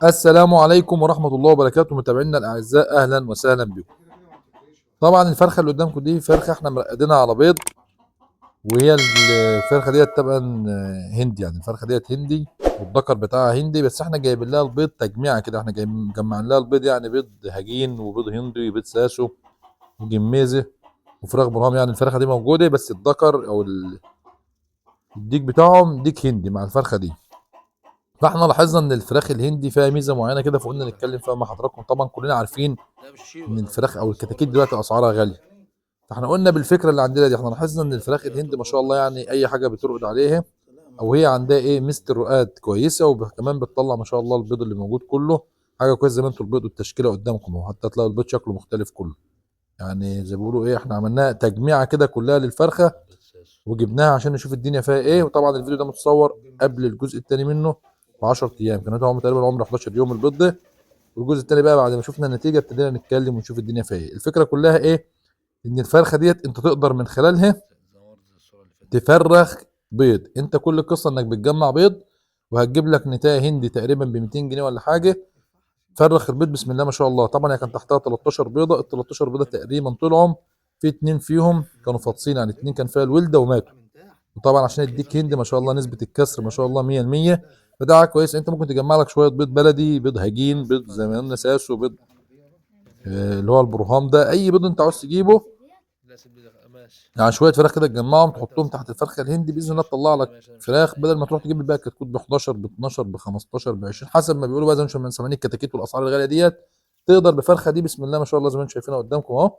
السلام عليكم ورحمة الله وبركاته، متابعينا الأعزاء، أهلا وسهلا بكم. طبعا الفرخة اللي قدامكم دي فرخة احنا مرقدينها على بيض، وهي الفرخة ديت طبعا هندي، يعني الفرخة ديت هندي والذكر بتاعها هندي، بس احنا جايبين لها البيض تجميعة كده، احنا جايبين مجمعين لها البيض، يعني بيض هجين وبيض هندي وبيض ساسو وجميزة وفراخ برام. يعني الفرخة دي موجودة، بس الذكر أو الديك بتاعهم ديك هندي مع الفرخة دي. فاحنا لاحظنا ان الفراخ الهندي فيها ميزه معينه كده، فقلنا نتكلم فيها مع حضراتكم. طبعا كلنا عارفين ان الفراخ او الكتاكيت دلوقتي اسعارها غاليه، فاحنا قلنا بالفكره اللي عندنا دي احنا لاحظنا ان الفراخ الهندي ما شاء الله يعني اي حاجه بترقد عليها، او هي عندها ايه ميزه الرقاد كويسه، وكمان بتطلع ما شاء الله البيض اللي موجود كله حاجه كويسه. زي ما انتم البيض والتشكيله قدامكم اهو، حتى تلاقوا البيض شكله مختلف كله، يعني زي ما بيقولوا ايه احنا عملناها تجميعه كده كلها للفرخه وجبناها عشان نشوف الدنيا فيها ايه. وطبعا الفيديو ده متصور قبل الجزء الثاني منه ب 10 ايام، كانت هو تقريبا عمره 11 يوم البيض ده. والجزء الثاني بقى بعد ما شفنا النتيجه ابتدينا نتكلم ونشوف الدنيا فيها ايه. الفكره كلها ايه؟ ان الفرخه ديت انت تقدر من خلالها تفرخ بيض. انت كل القصه انك بتجمع بيض، وهتجيب لك نتايه هندي تقريبا ب 200 جنيه ولا حاجه. فرخ البيض بسم الله ما شاء الله. طبعا هي كان تحتها 13 بيضه، ال 13 بيضه تقريبا طلعوا في اتنين فيهم كانوا فاطسين، يعني اتنين كان فيها الولده وماتوا. وطبعا عشان يديك هند ما شاء الله نسبة الكسر ما شاء الله 100%، فده حاجة كويس. انت ممكن تجمع لك شوية بيض بلدي، بيض هجين، بيض زي ما قلنا ساسو، بيض اللي هو البرهام ده، اي بيض انت عاوز تجيبه. يعني شوية فراخ كده تجمعهم تحطهم تحت الفرخة الهندي، بإذن الله تطلع لك فراخ بدل ما تروح تجيب الباقي كتكوت ب 11 ب 12 ب 15 ب 20 حسب ما بيقولوا بقى، زي ما انتم سامعين الكتاكيت والاسعار الغالية ديت. تقدر بفرخة دي بسم الله ما شاء الله زي ما انتم شايفينها قدامكم اهو،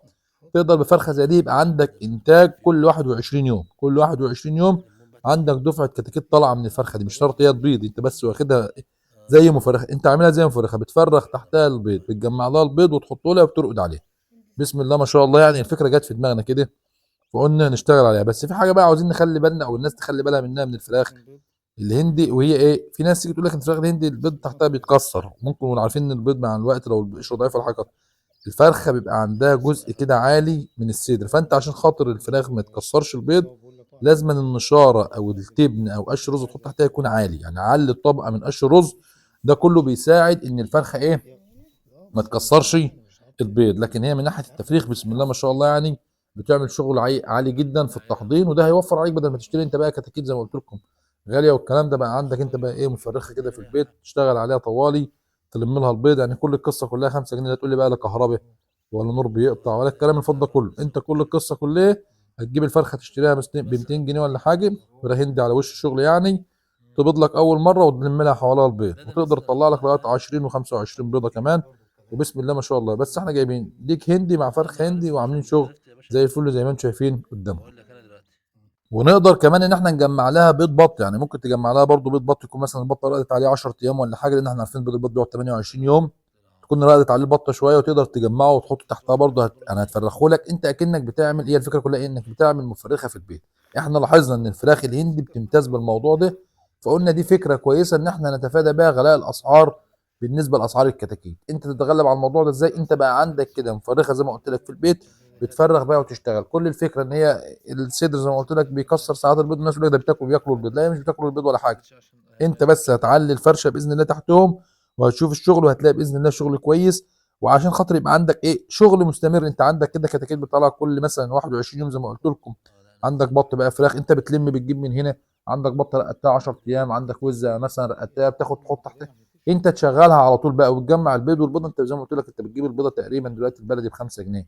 تقدر بفرخه زي دي يبقى عندك انتاج كل 21 يوم، كل 21 يوم عندك دفعه كتاكيت طالعه من الفرخه دي. مش شرط هي تبيض، انت بس واخدها زي مفرخه، انت عاملها زي مفرخه بتفرخ تحتها البيض، بتجمع لها البيض وتحطه لها وبترقد عليه. بسم الله ما شاء الله، يعني الفكره جت في دماغنا كده فقلنا نشتغل عليها. بس في حاجه بقى عاوزين نخلي بالنا او الناس تخلي بالها منها من الفراخ الهندي، وهي ايه؟ في ناس تيجي تقول لك الفراخ الهندي البيض تحتها بيتكسر، ممكن نكون عارفين ان البيض مع الوقت لو القشره ضعيفه ولا حاجه، الفرخه بيبقى عندها جزء كده عالي من الصدر، فانت عشان خاطر الفراخ ما تكسرش البيض لازم أن النشاره او التبن او قش الرز تحط تحتها يكون عالي، يعني علي الطبقه من قش الرز. ده كله بيساعد ان الفرخه ايه؟ ما تكسرش البيض. لكن هي من ناحيه التفريخ بسم الله ما شاء الله يعني بتعمل شغل عالي جدا في التحضير، وده هيوفر عليك بدل ما تشتري انت بقى كتاكيت زي ما قلت لكم غاليه والكلام ده. بقى عندك انت بقى ايه مفرخه كده في البيت تشتغل عليها طوالي تلم لها البيض. يعني كل القصه كلها 5 جنيه، لا تقول لي بقى لا كهرباء ولا نور بيقطع ولا الكلام الفضه ده كله. انت كل القصه كلها هتجيب الفرخه تشتريها ب 200 جنيه ولا حاجه، فراخ هندي على وش الشغل يعني، تبيض لك اول مره وتلم لها حواليها البيض، وتقدر تطلع لك لغايه 20 و25 بيضه كمان، وبسم الله ما شاء الله. بس احنا جايبين ديك هندي مع فرخ هندي وعاملين شغل زي الفل زي ما انتم شايفين قدامكم. ونقدر كمان ان احنا نجمع لها بيض بط، يعني ممكن تجمع لها برضو بيض بط يكون مثلا البطه رقدت عليه 10 ايام ولا حاجه، لان احنا عارفين بيض البط بيقعد 28 يوم، تكون رقدت عليه البطه شويه وتقدر تجمعه وتحطه تحتها برضه انا هتفرخه لك. انت اكنك بتعمل، هي الفكره كلها إيه؟ انك بتعمل مفرخه في البيت. احنا لاحظنا ان الفراخ الهندي بتمتاز بالموضوع ده، فقلنا دي فكره كويسه ان احنا نتفادى بيها غلاء الاسعار بالنسبه لاسعار الكتاكيت. انت تتغلب على الموضوع ده ازاي؟ انت بقى عندك كده مفرخه زي ما قلت لك في البيت بتفرغ بقى وتشتغل. كل الفكره ان هي الصدر زي ما قلت لك بيكسر ساعات البيض، الناس يقول لك ده بياكلوا البيض، لا هي مش بتاكلوا البيض ولا حاجه. انت بس هتعلي الفرشه باذن الله تحتهم وهتشوف الشغل وهتلاقي باذن الله شغل كويس. وعشان خاطر يبقى عندك ايه شغل مستمر، انت عندك كده كتاكيت بتطلع كل مثلا 21 يوم زي ما قلت لكم. عندك بط بقى فراخ انت بتلم بتجيب من هنا، عندك بطه رقدتها 10 ايام، عندك وزه مثلا رقدتها بتاخد تحط تحتها، انت تشغلها على طول بقى وتجمع البيض والبيضه. انت زي ما قلت لك انت بتجيب البيضه تقريبا دلوقتي البلدي ب 5 جنيه،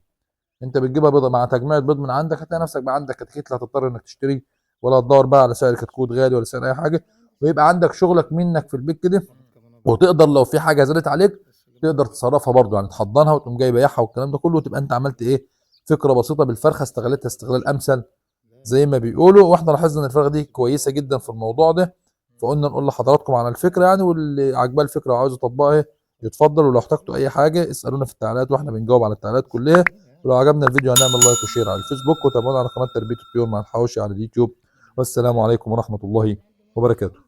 انت بتجيبها بيضه مع تجميع بيض من عندك هتلاقي نفسك بقى عندك كتاكيت، لا هتضطر انك تشتري ولا تدور بقى على سعر كتكوت غالي ولا سعر اي حاجه، ويبقى عندك شغلك منك في البيت كده. وتقدر لو في حاجه زادت عليك تقدر تصرفها برضه، يعني تحضنها وتقوم جاي بايعها والكلام ده كله، وتبقى انت عملت ايه فكره بسيطه بالفرخه استغلتها استغلال امثل زي ما بيقولوا. واحنا لاحظنا ان الفرخه دي كويسه جدا في الموضوع ده، فقلنا نقول لحضراتكم على الفكره يعني، واللي عجباه الفكره وعاوز يطبقها يتفضل، ولو احتجتوا اي حاجه اسالونا في التعليقات واحنا بنجاوب على التعليقات كلها. ولو عجبنا الفيديو هنعمل لايك وشير على الفيسبوك، وتابعونا على قناه تربيه الطيور مع الحواوشي على اليوتيوب. والسلام عليكم ورحمه الله وبركاته.